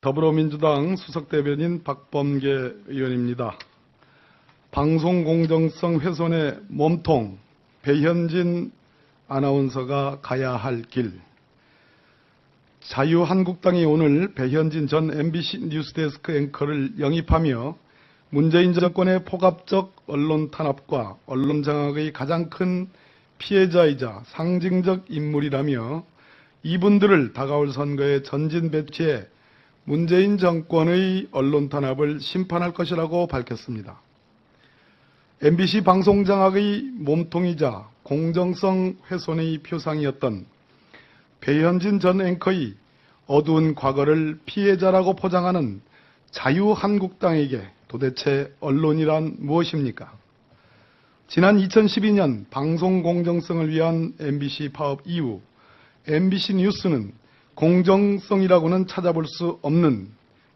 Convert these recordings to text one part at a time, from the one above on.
더불어민주당 수석대변인 박범계 의원입니다. 방송 공정성 훼손의 몸통 배현진 아나운서가 가야 할 길. 자유한국당이 오늘 배현진 전 MBC 뉴스데스크 앵커를 영입하며 문재인 정권의 포갑적 언론 탄압과 언론 장악의 가장 큰 피해자이자 상징적 인물이라며 이분들을 다가올 선거에 전진 배치해 문재인 정권의 언론 탄압을 심판할 것이라고 밝혔습니다. MBC 방송 장악의 몸통이자 공정성 훼손의 표상이었던 배현진 전 앵커의 어두운 과거를 피해자라고 포장하는 자유한국당에게 도대체 언론이란 무엇입니까? 지난 2012년 방송 공정성을 위한 MBC 파업 이후 MBC 뉴스는 공정성이라고는 찾아볼 수 없는,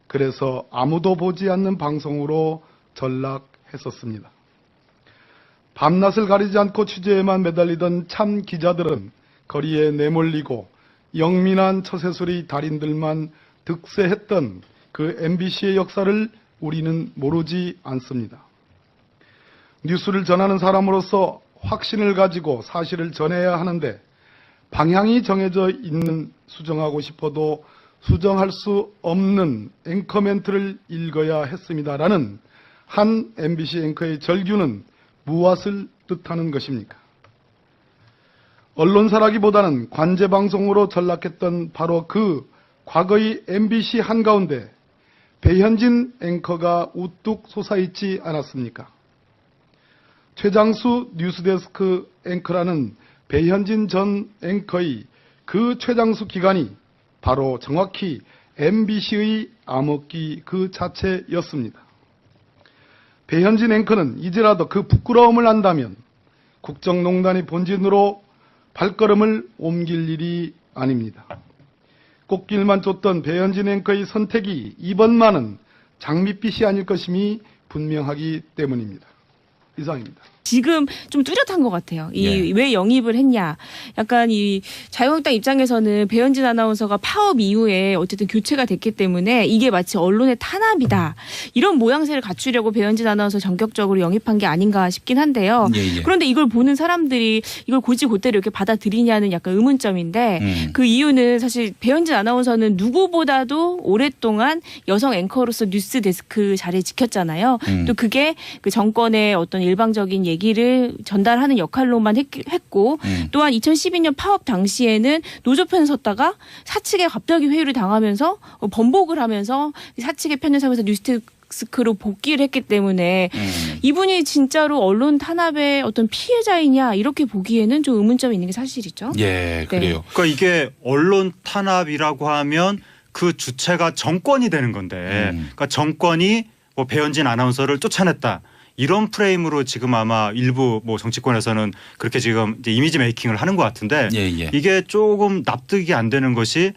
그래서 아무도 보지 않는 방송으로 전락했었습니다. 밤낮을 가리지 않고 취재에만 매달리던 참 기자들은 거리에 내몰리고 영민한 처세술의 달인들만 득세했던 그 MBC의 역사를 우리는 모르지 않습니다. 뉴스를 전하는 사람으로서 확신을 가지고 사실을 전해야 하는데 방향이 정해져 있는 수정하고 싶어도 수정할 수 없는 앵커 멘트를 읽어야 했습니다라는 한 MBC 앵커의 절규는 무엇을 뜻하는 것입니까? 언론사라기보다는 관제방송으로 전락했던 바로 그 과거의 MBC 한가운데 배현진 앵커가 우뚝 솟아있지 않았습니까? 최장수 뉴스데스크 앵커라는 배현진 전 앵커의 그 최장수 기간이 바로 정확히 MBC의 암흑기 그 자체였습니다. 배현진 앵커는 이제라도 그 부끄러움을 안다면 국정농단의 본진으로 발걸음을 옮길 일이 아닙니다. 꽃길만 쫓던 배현진 앵커의 선택이 이번만은 장밋빛이 아닐 것임이 분명하기 때문입니다. 이상입니다. 지금 좀 뚜렷한 것 같아요. 왜 영입을 했냐. 약간 이 자유한국당 입장에서는 배현진 아나운서가 파업 이후에 어쨌든 교체가 됐기 때문에 이게 마치 언론의 탄압이다. 이런 모양새를 갖추려고 배현진 아나운서 전격적으로 영입한 게 아닌가 싶긴 한데요. 그런데 이걸 보는 사람들이 이걸 곧이곧대로 이렇게 받아들이냐는 약간 의문점인데 그 이유는 사실 배현진 아나운서는 누구보다도 오랫동안 여성 앵커로서 뉴스 데스크 자리를 지켰잖아요. 또 그게 그 정권의 어떤 일방적인 얘기를 전달하는 역할로만 했고 또한 2012년 파업 당시에는 노조편에 섰다가 사측에 갑자기 회유를 당하면서 번복을 하면서 사측의 편을 서면서 뉴스데스크로 복귀를 했기 때문에 이분이 진짜로 언론 탄압의 어떤 피해자이냐 이렇게 보기에는 좀 의문점이 있는 게 사실이죠. 예, 그래요. 네. 그러니까 이게 언론 탄압이라고 하면 그 주체가 정권이 되는 건데 그러니까 정권이 뭐 배현진 아나운서를 쫓아냈다. 이런 프레임으로 지금 아마 일부 뭐 정치권에서는 그렇게 지금 이제 이미지 메이킹을 하는 것 같은데 이게 조금 납득이 안 되는 것이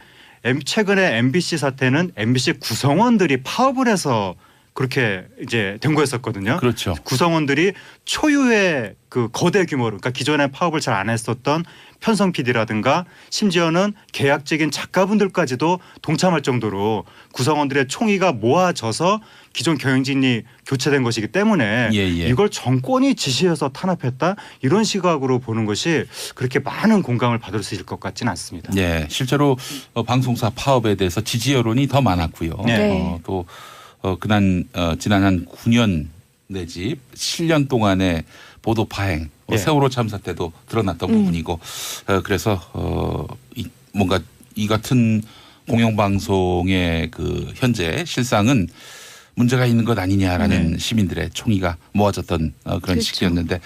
최근에 MBC 사태는 MBC 구성원들이 파업을 해서 그렇게 이제 된 거였었거든요. 그렇죠. 구성원들이 초유의 그 거대 규모로, 그러니까 기존에 파업을 잘 안 했었던 편성 PD라든가 심지어는 계약직인 작가분들까지도 동참할 정도로 구성원들의 총의가 모아져서 기존 경영진이 교체된 것이기 때문에 이걸 정권이 지시해서 탄압했다 이런 시각으로 보는 것이 그렇게 많은 공감을 받을 수 있을 것 같지는 않습니다. 네, 실제로 방송사 파업에 대해서 지지 여론이 더 많았고요. 또 지난 한 9년 내지 7년 동안의 보도 파행, 세월호 참사 때도 드러났던 부분이고, 그래서 뭔가 이 같은 공영방송의 그 현재 실상은 문제가 있는 것 아니냐라는 시민들의 총의가 모아졌던 그런 시기였는데,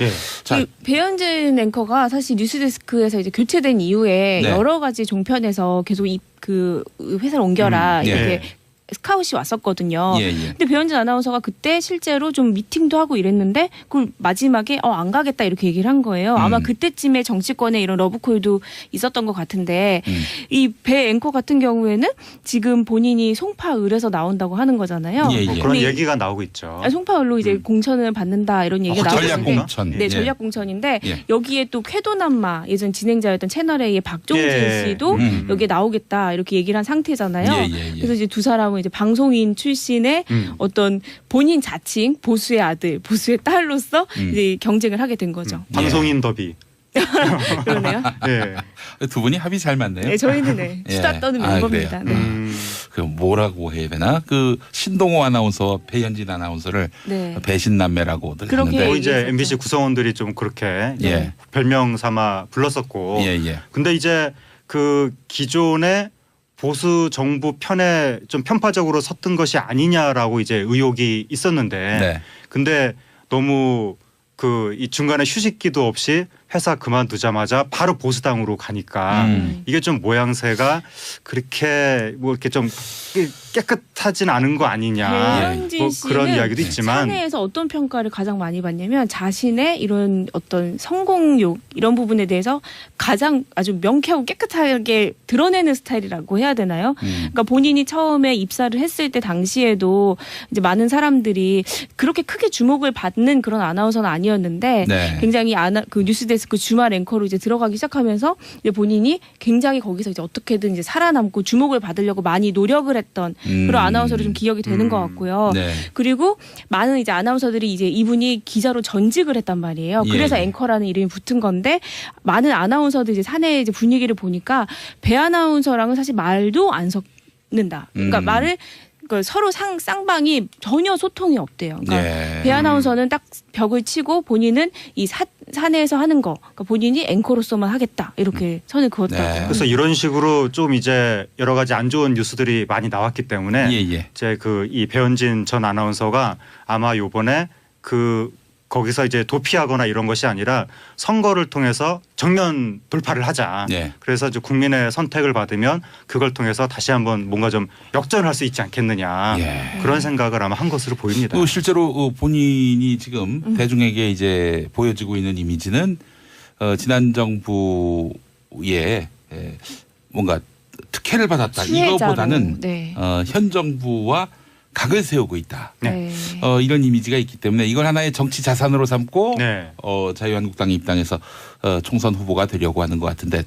자, 배현진 앵커가 사실 뉴스데스크에서 이제 교체된 이후에 여러 가지 종편에서 계속 그 회사를 옮겨라 이렇게. 스카웃이 왔었거든요. 근데 배현진 아나운서가 그때 실제로 좀 미팅도 하고 이랬는데 그걸 마지막에 안 가겠다 이렇게 얘기를 한 거예요. 아마 그때쯤에 정치권에 이런 러브콜도 있었던 것 같은데 이 배 앵커 같은 경우에는 지금 본인이 송파을에서 나온다고 하는 거잖아요. 뭐 그런 얘기가 나오고 있죠. 송파을로 이제 공천을 받는다 이런 얘기가 나오고 있는데 전략공천. 네, 전략공천인데 여기에 또 쾌도남마 예전 진행자였던 채널A의 박종진 씨도 여기에 나오겠다 이렇게 얘기를 한 상태잖아요. 그래서 이제 두 사람은 경우에 이제 방송인 출신의 어떤 본인 자칭 보수의 아들, 보수의 딸로서 이제 경쟁을 하게 된 거죠. 방송인 더비. 그러네요. 네. 두 분이 합이 잘 맞네요. 네, 저희는 네, 수다 떠는 멤버입니다. 그래요? 네. 그 뭐라고 해야 되나? 그 신동호 아나운서와 배현진 아나운서를 네. 배신남매라고들 그렇게 하는데. 이제 얘기했었죠. MBC 구성원들이 좀 그렇게 예. 별명 삼아 불렀었고. 예. 근데 이제 그 기존의 보수 정부 편에 좀 편파적으로 섰던 것이 아니냐라고 이제 의혹이 있었는데. 네. 근데 너무 그 이 중간에 휴식기도 없이 회사 그만두자마자 바로 보수당으로 가니까 이게 좀 모양새가 그렇게 뭐 이렇게 좀 깨끗하진 않은 거 아니냐. 배현진 뭐 씨는 그런 이야기도 있지만 사내에서 어떤 평가를 가장 많이 받냐면 자신의 이런 어떤 성공욕 이런 부분에 대해서 가장 아주 명쾌하고 깨끗하게 드러내는 스타일이라고 해야 되나요? 그러니까 본인이 처음에 입사를 했을 때 당시에도 이제 많은 사람들이 그렇게 크게 주목을 받는 그런 아나운서는 아니었는데 네. 굉장히 그 뉴스데스크 주말 앵커로 이제 들어가기 시작하면서 이제 본인이 굉장히 거기서 이제 어떻게든 이제 살아남고 주목을 받으려고 많이 노력을 했던 그런 아나운서로 좀 기억이 되는 것 같고요. 네. 그리고 많은 이제 아나운서들이 이제 이분이 기자로 전직을 했단 말이에요. 예, 그래서 예. 앵커라는 이름이 붙은 건데 많은 아나운서들 이제 사내 이제 분위기를 보니까 배 아나운서랑은 사실 말도 안 섞는다. 그러니까 그러니까 서로 쌍방이 전혀 소통이 없대요. 그러니까 예. 배 아나운서는 딱 벽을 치고 본인은 이 사내에서 하는 거, 그러니까 본인이 앵커로서만 하겠다 이렇게 선을 그었다고요. 네. 그래서 이런 식으로 좀 이제 여러 가지 안 좋은 뉴스들이 많이 나왔기 때문에 예. 이제 그 이 배현진 전 아나운서가 아마 요번에 거기서 이제 도피하거나 이런 것이 아니라 선거를 통해서 정면 돌파를 하자. 네. 그래서 이제 국민의 선택을 받으면 그걸 통해서 다시 한번 뭔가 좀 역전할 수 있지 않겠느냐. 예. 그런 생각을 아마 한 것으로 보입니다. 실제로 본인이 지금 대중에게 이제 보여지고 있는 이미지는 지난 정부에 뭔가 특혜를 받았다. 수혜자로, 이거보다는 네. 현 정부와 각을 세우고 있다. 네. 이런 이미지가 있기 때문에 이걸 하나의 정치 자산으로 삼고 네. 자유한국당의 입당에서 총선 후보가 되려고 하는 것 같은데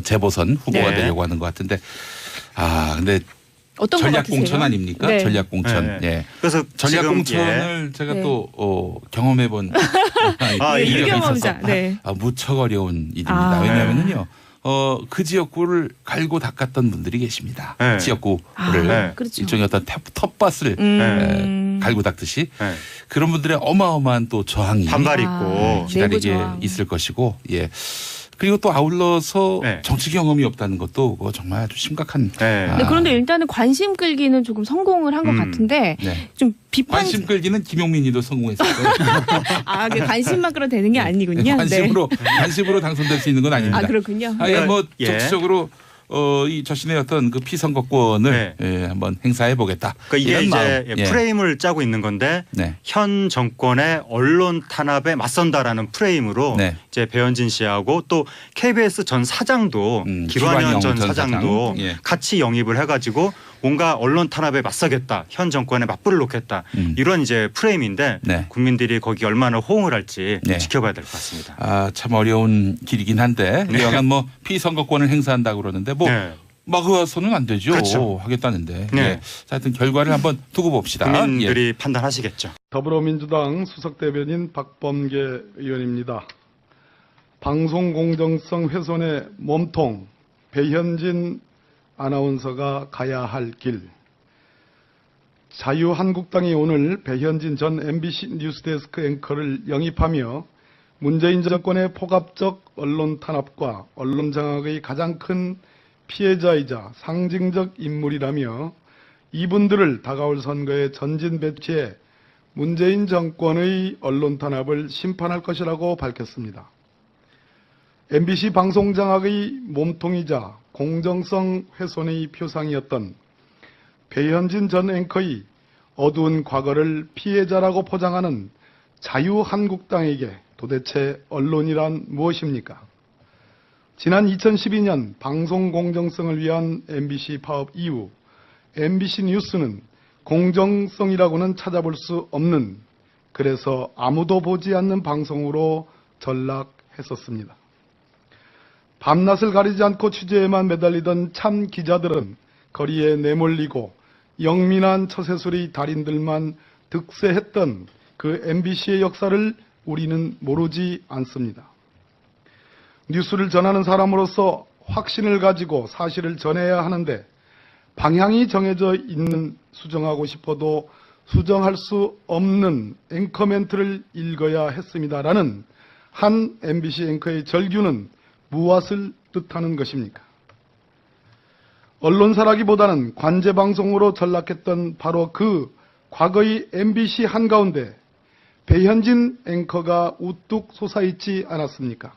재보선 후보가 네. 되려고 하는 것 같은데 근데 어떤 것 전략 공천 같으세요? 아닙니까? 네. 전략 공천. 네. 예. 그래서 전략 지금, 공천을 제가 네. 또 경험해본 아, 네, 예. 유경험자. 네. 무척 어려운 일입니다. 아. 왜냐하면요. 그 지역구를 갈고 닦았던 분들이 계십니다. 네. 지역구를 네. 그렇죠. 일종의 어떤 텃밭을 갈고 닦듯이 네. 그런 분들의 어마어마한 또 저항이 반발이 아. 있고 기다리게 내부 저항. 있을 것이고, 예. 그리고 또 아울러서 네. 정치 경험이 없다는 것도 그거 정말 아주 심각한. 네. 네, 그런데 일단은 관심 끌기는 조금 성공을 한 것 같은데 네. 좀 비판 관심 끌기는 김용민이도 성공했을 거예요. 그 관심만 끌어 되는 게 아니군요. 관심으로 당선될 수 있는 건 아닙니다. 아 그렇군요. 아예 뭐 예. 적극적으로 이 자신의 어떤 그 피선거권을 네. 한번 행사해 보겠다. 그러니까 이게 이런 이제 마음. 예. 프레임을 짜고 있는 건데 네. 현 정권의 언론 탄압에 맞선다라는 프레임으로 네. 이제 배현진 씨하고 또 KBS 전 사장도 기관영 기관현 전 전 사장도 사장. 예. 같이 영입을 해가지고 뭔가 언론 탄압에 맞서겠다, 현 정권에 맞불을 놓겠다 이런 이제 프레임인데 네. 국민들이 거기 얼마나 호응을 할지 네. 지켜봐야 될 것 같습니다. 참 어려운 길이긴 한데 여간 뭐 피선거권을 행사한다고 그러는데 뭐 네. 막아서는 안 되죠. 그렇죠. 하겠다는데. 네. 예. 자, 하여튼 결과를 한번 두고 봅시다. 국민들이 판단하시겠죠. 더불어민주당 수석대변인 박범계 의원입니다. 방송 공정성 훼손의 몸통 배현진 아나운서가 가야 할 길. 자유한국당이 오늘 배현진 전 MBC 뉴스데스크 앵커를 영입하며 문재인 정권의 포갑적 언론 탄압과 언론 장악의 가장 큰 피해자이자 상징적 인물이라며 이분들을 다가올 선거에 전진 배치해 문재인 정권의 언론 탄압을 심판할 것이라고 밝혔습니다. MBC 방송 장악의 몸통이자 공정성 훼손의 표상이었던 배현진 전 앵커의 어두운 과거를 피해자라고 포장하는 자유한국당에게 도대체 언론이란 무엇입니까? 지난 2012년 방송 공정성을 위한 MBC 파업 이후 MBC 뉴스는 공정성이라고는 찾아볼 수 없는, 그래서 아무도 보지 않는 방송으로 전락했었습니다. 밤낮을 가리지 않고 취재에만 매달리던 참 기자들은 거리에 내몰리고 영민한 처세술의 달인들만 득세했던 그 MBC의 역사를 우리는 모르지 않습니다. 뉴스를 전하는 사람으로서 확신을 가지고 사실을 전해야 하는데 방향이 정해져 있는 수정하고 싶어도 수정할 수 없는 앵커 멘트를 읽어야 했습니다라는 한 MBC 앵커의 절규는 무엇을 뜻하는 것입니까? 언론사라기보다는 관제방송으로 전락했던 바로 그 과거의 MBC 한가운데 배현진 앵커가 우뚝 솟아있지 않았습니까?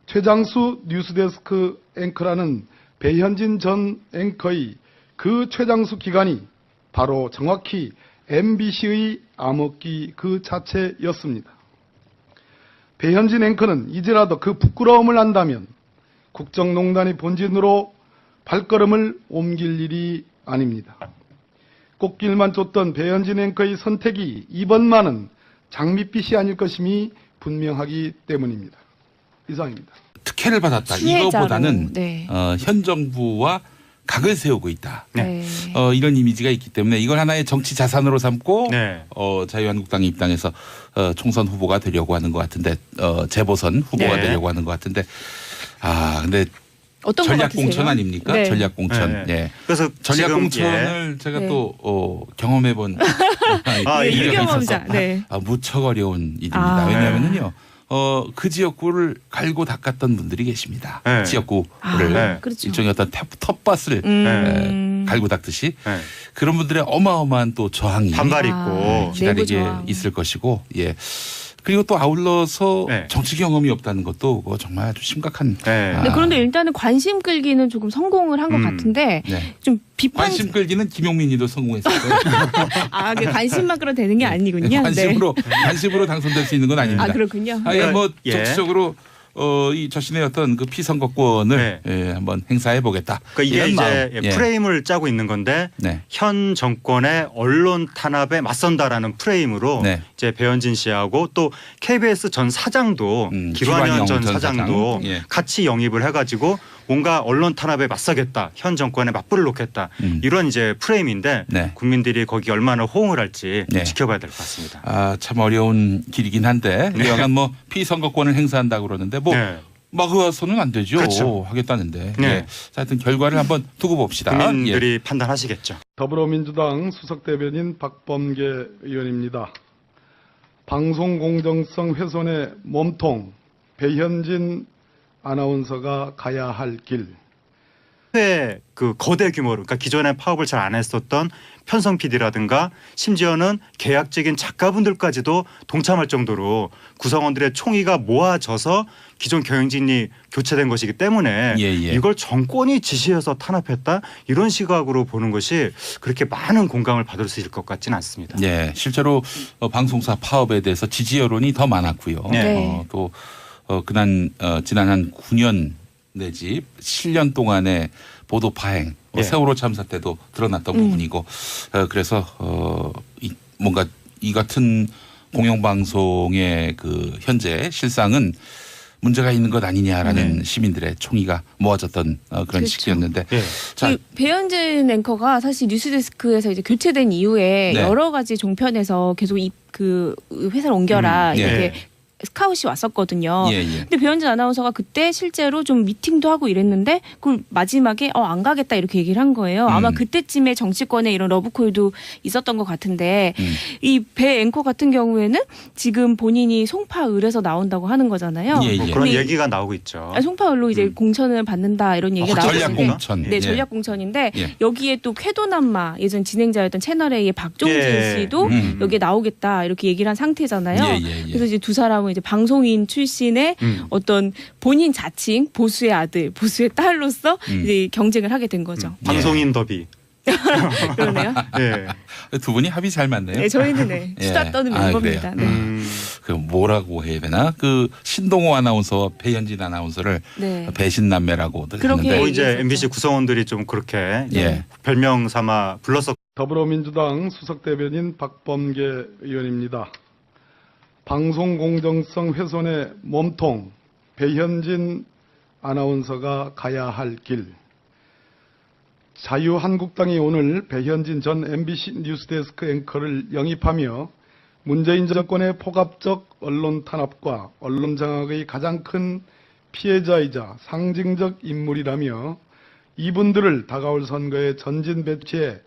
최장수 뉴스데스크 앵커라는 배현진 전 앵커의 그 최장수 기간이 바로 정확히 MBC의 암흑기 그 자체였습니다. 배현진 앵커는 이제라도 그 부끄러움을 안다면 국정농단의 본진으로 발걸음을 옮길 일이 아닙니다. 꽃길만 쫓던 배현진 앵커의 선택이 이번만은 장밋빛이 아닐 것임이 분명하기 때문입니다. 이상입니다. 특혜를 받았다. 수혜자로, 이거보다는 네. 현 정부와 각을 세우고 있다. 네. 이런 이미지가 있기 때문에 이걸 하나의 정치 자산으로 삼고 네. 자유한국당의 입당해서 총선 후보가 되려고 하는 것 같은데 재보선 후보가 네. 되려고 하는 것 같은데 근데 어떤 것 전략 같으세요? 공천 아닙니까? 네. 전략 공천. 네. 예. 그래서 전략 지금, 공천을 제가 네. 또 경험해본 아, 네, 예. 유경험자. 네. 무척 어려운 일입니다. 아. 왜냐하면요. 그 지역구를 갈고 닦았던 분들이 계십니다. 네. 지역구를 네. 그렇죠. 일종의 어떤 텃밭을 갈고 닦듯이 네. 그런 분들의 어마어마한 또 저항이 반발 아. 있고. 기다리게 내부 저항. 있을 것이고, 예. 그리고 또 아울러서 네. 정치 경험이 없다는 것도 그거 정말 아주 심각한. 네. 네, 그런데 일단은 관심 끌기는 조금 성공을 한 것 같은데 네. 좀 비판 관심 끌기는 김용민이도 성공했을 거예요. 그 관심만 끌어 되는 게 아니군요. 네. 관심으로 당선될 수 있는 건 아닙니다. 아 그렇군요. 아예 뭐 예. 정치적으로 이 자신의 어떤 그 피선거권을 네. 한번 행사해 보겠다. 그러니까 이게 이런 이제 마음. 예. 프레임을 짜고 있는 건데 네. 현 정권의 언론 탄압에 맞선다라는 프레임으로 네. 이제 배현진 씨하고 또 KBS 전 사장도 기관영 기관현 전 전 사장도 사장. 예. 같이 영입을 해가지고 뭔가 언론 탄압에 맞서겠다, 현 정권에 맞불을 놓겠다 이런 이제 프레임인데 네. 국민들이 거기 얼마나 호응을 할지 네. 지켜봐야 될 것 같습니다. 참 어려운 길이긴 한데 여간 뭐 피선거권을 행사한다고 그러는데 뭐 네. 막아서는 안 되죠. 그렇죠. 하겠다는데. 네. 예. 자, 하여튼 결과를 한번 두고 봅시다. 국민들이 판단하시겠죠. 더불어민주당 수석대변인 박범계 의원입니다. 방송 공정성 훼손의 몸통 배현진 아나운서가 가야 할 길. 그 거대 규모로 그러니까 기존에 파업을 잘 안 했었던 편성 PD라든가 심지어는 계약직인 작가분들까지도 동참할 정도로 구성원들의 총의가 모아져서 기존 경영진이 교체된 것이기 때문에 예. 이걸 정권이 지시해서 탄압했다 이런 시각으로 보는 것이 그렇게 많은 공감을 받을 수 있을 것 같지는 않습니다. 예. 실제로 방송사 파업에 대해서 지지 여론이 더 많았고요. 네. 또 지난 한 9년 내지 7년 동안의 보도 파행, 예. 세월호 참사 때도 드러났던 부분이고 그래서 뭔가 이 같은 공영방송의 그 현재 실상은 문제가 있는 것 아니냐라는 시민들의 총의가 모아졌던 그런 그렇죠. 시기였는데 예. 자, 이 배현진 앵커가 사실 뉴스데스크에서 이제 교체된 이후에 네. 여러 가지 종편에서 계속 그 회사를 옮겨라 예. 이렇게 스카웃이 왔었거든요. 예. 근데 배현진 아나운서가 그때 실제로 좀 미팅도 하고 이랬는데 그걸 마지막에 안 가겠다 이렇게 얘기를 한 거예요. 아마 그때쯤에 정치권에 이런 러브콜도 있었던 것 같은데 이 배 앵커 같은 경우에는 지금 본인이 송파을에서 나온다고 하는 거잖아요. 예. 뭐 그런 근데 얘기가 나오고 있죠. 송파을로 이제 공천을 받는다 이런 얘기가 나오고 전략 있는데 공천. 네, 전략 공천인데 예. 여기에 또 쾌도남마 예전 진행자였던 채널A의 박종진 예. 씨도 여기에 나오겠다 이렇게 얘기를 한 상태잖아요. 예. 그래서 이제 두 사람은 이제 방송인 출신의 어떤 본인 자칭 보수의 아들, 보수의 딸로서 이제 경쟁을 하게 된 거죠. 방송인 더비. 그러네요. 예. 두 분이 합이 잘 맞네요. 네, 저희는 네, 예. 수다 떠는 멤버입니다. 그래요? 네. 그 뭐라고 해야 되나? 그 신동호 아나운서와 배현진 아나운서를 네. 배신남매라고들 그렇게 하는데 뭐 이제 얘기했었죠. MBC 구성원들이 좀 그렇게 예. 별명 삼아 불렀었. 더불어민주당 수석대변인 박범계 의원입니다. 방송 공정성 훼손의 몸통 배현진 아나운서가 가야 할 길. 자유한국당이 오늘 배현진 전 MBC 뉴스데스크 앵커를 영입하며 문재인 정권의 포갑적 언론 탄압과 언론 장악의 가장 큰 피해자이자 상징적 인물이라며 이분들을 다가올 선거에 전진 배치해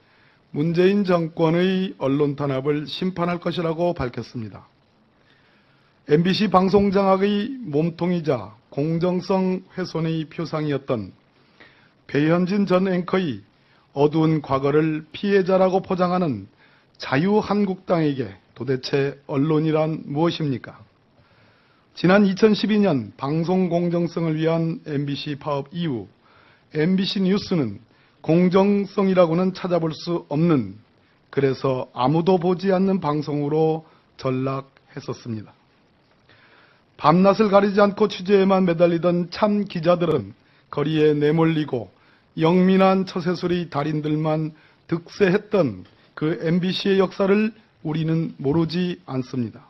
문재인 정권의 언론 탄압을 심판할 것이라고 밝혔습니다. MBC 방송 장악의 몸통이자 공정성 훼손의 표상이었던 배현진 전 앵커의 어두운 과거를 피해자라고 포장하는 자유한국당에게 도대체 언론이란 무엇입니까? 지난 2012년 방송 공정성을 위한 MBC 파업 이후 MBC 뉴스는 공정성이라고는 찾아볼 수 없는, 그래서 아무도 보지 않는 방송으로 전락했었습니다. 밤낮을 가리지 않고 취재에만 매달리던 참 기자들은 거리에 내몰리고 영민한 처세술의 달인들만 득세했던 그 MBC의 역사를 우리는 모르지 않습니다.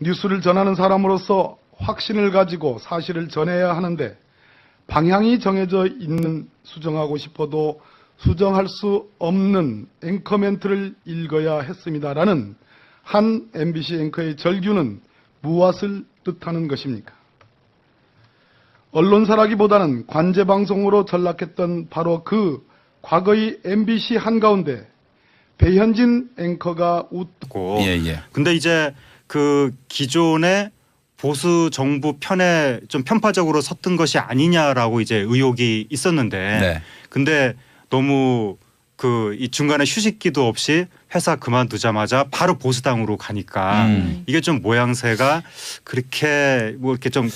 뉴스를 전하는 사람으로서 확신을 가지고 사실을 전해야 하는데 방향이 정해져 있는 수정하고 싶어도 수정할 수 없는 앵커 멘트를 읽어야 했습니다라는 한 MBC 앵커의 절규는 무엇을 뜻하는 것입니까? 언론사라기보다는 관제방송으로 전락했던 바로 그 과거의 MBC 한가운데 배현진 앵커가 웃고 근데 이제 그 기존의 보수 정부 편에 좀 편파적으로 섰던 것이 아니냐라고 이제 의혹이 있었는데 근데 너무 그 이 중간에 휴식기도 없이 회사 그만두자마자 바로 보수당으로 가니까 이게 좀 모양새가 그렇게 뭐 이렇게 좀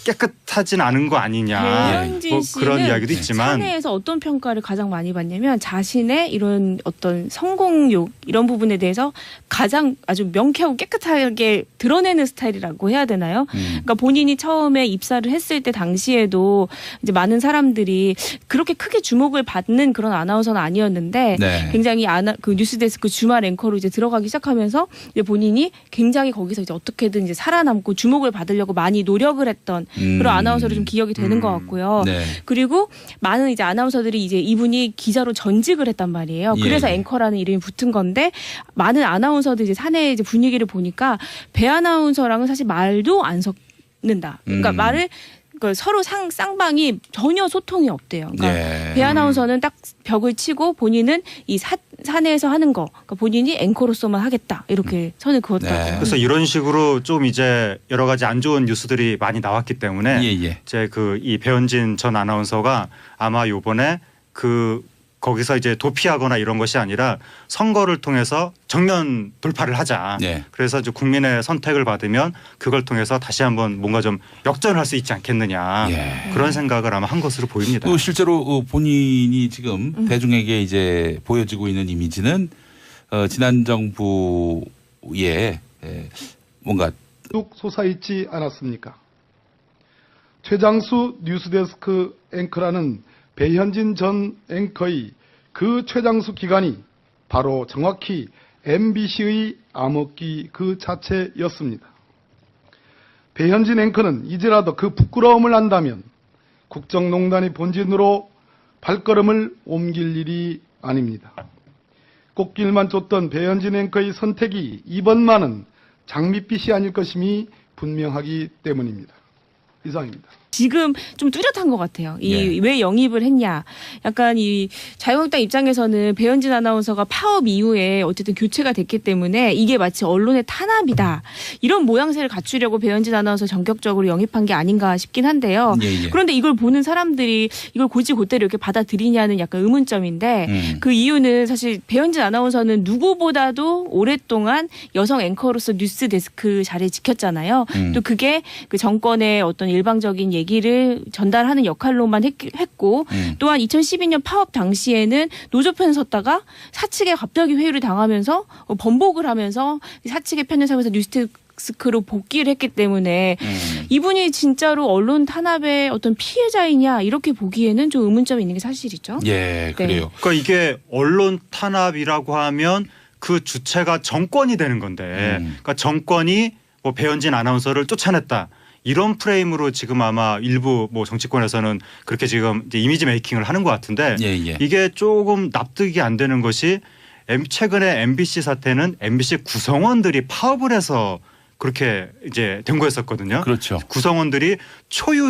깨끗하진 않은 거 아니냐 배현진 뭐 그런 이야기도 있지만 사내에서 어떤 평가를 가장 많이 받냐면 자신의 이런 어떤 성공욕 이런 부분에 대해서 가장 아주 명쾌하고 깨끗하게 드러내는 스타일이라고 해야 되나요? 그러니까 본인이 처음에 입사를 했을 때 당시에도 이제 많은 사람들이 그렇게 크게 주목을 받는 그런 아나운서는 아니었는데 굉장히 그 뉴스데스크 주말 앵커로 이제 들어가기 시작하면서 이제 본인이 굉장히 거기서 이제 어떻게든 이제 살아남고 주목을 받으려고 많이 노력을 했던 그런 아나운서로 좀 기억이 되는 것 같고요. 그리고 많은 이제 아나운서들이 이제 이분이 기자로 전직을 했단 말이에요. 그래서 앵커라는 이름이 붙은 건데 많은 아나운서들 이제 사내 이제 분위기를 보니까 배 아나운서랑은 사실 말도 안 섞는다. 그러니까 말을 서로 쌍방이 전혀 소통이 없대요. 그러니까 배 아나운서는 딱 벽을 치고 본인은 이 사내에서 하는 거, 그러니까 본인이 앵커로서만 하겠다 이렇게 선을 그었다고. 그래서 이런 식으로 좀 이제 여러 가지 안 좋은 뉴스들이 많이 나왔기 때문에 이제 그 이 배현진 전 아나운서가 아마 요번에 그 거기서 이제 도피하거나 이런 것이 아니라 선거를 통해서 정면 돌파를 하자. 그래서 이제 국민의 선택을 받으면 그걸 통해서 다시 한번 뭔가 좀 역전을 할 수 있지 않겠느냐. 그런 생각을 아마 한 것으로 보입니다. 또 실제로 본인이 지금 대중에게 이제 보여지고 있는 이미지는 지난 정부의 뭔가 뚝 솟아있지 않았습니까? 최장수 뉴스데스크 앵커라는 배현진 전 앵커의 그 최장수 기간이 바로 정확히 MBC의 암흑기 그 자체였습니다. 배현진 앵커는 이제라도 그 부끄러움을 안다면 국정농단의 본진으로 발걸음을 옮길 일이 아닙니다. 꽃길만 쫓던 배현진 앵커의 선택이 이번만은 장밋빛이 아닐 것임이 분명하기 때문입니다. 이상입니다. 지금 좀 뚜렷한 것 같아요. 왜 영입을 했냐. 약간 이 자유한국당 입장에서는 배현진 아나운서가 파업 이후에 어쨌든 교체가 됐기 때문에 이게 마치 언론의 탄압이다. 이런 모양새를 갖추려고 배현진 아나운서 전격적으로 영입한 게 아닌가 싶긴 한데요. 그런데 이걸 보는 사람들이 이걸 곧이곧대로 이렇게 받아들이냐는 약간 의문점인데 그 이유는 사실 배현진 아나운서는 누구보다도 오랫동안 여성 앵커로서 뉴스 데스크 자리를 지켰잖아요. 또 그게 그 정권의 어떤 일방적인 얘기를 전달하는 역할로만 했고 또한 2012년 파업 당시에는 노조편에 섰다가 사측에 갑자기 회유를 당하면서 번복을 하면서 사측의 편을 서면서 뉴스데스크로 복귀를 했기 때문에 이분이 진짜로 언론 탄압의 어떤 피해자이냐 이렇게 보기에는 좀 의문점이 있는 게 사실이죠. 그래요. 그러니까 이게 언론 탄압이라고 하면 그 주체가 정권이 되는 건데 그러니까 정권이 뭐 배현진 아나운서를 쫓아냈다. 이런 프레임으로 지금 아마 일부 뭐 정치권에서는 그렇게 지금 이제 이미지 메이킹을 하는 것 같은데 예, 예. 이게 조금 납득이 안 되는 것이 최근에 MBC 사태는 MBC 구성원들이 파업을 해서 그렇게 이제 된 거였었거든요. 그렇죠. 구성원들이 초유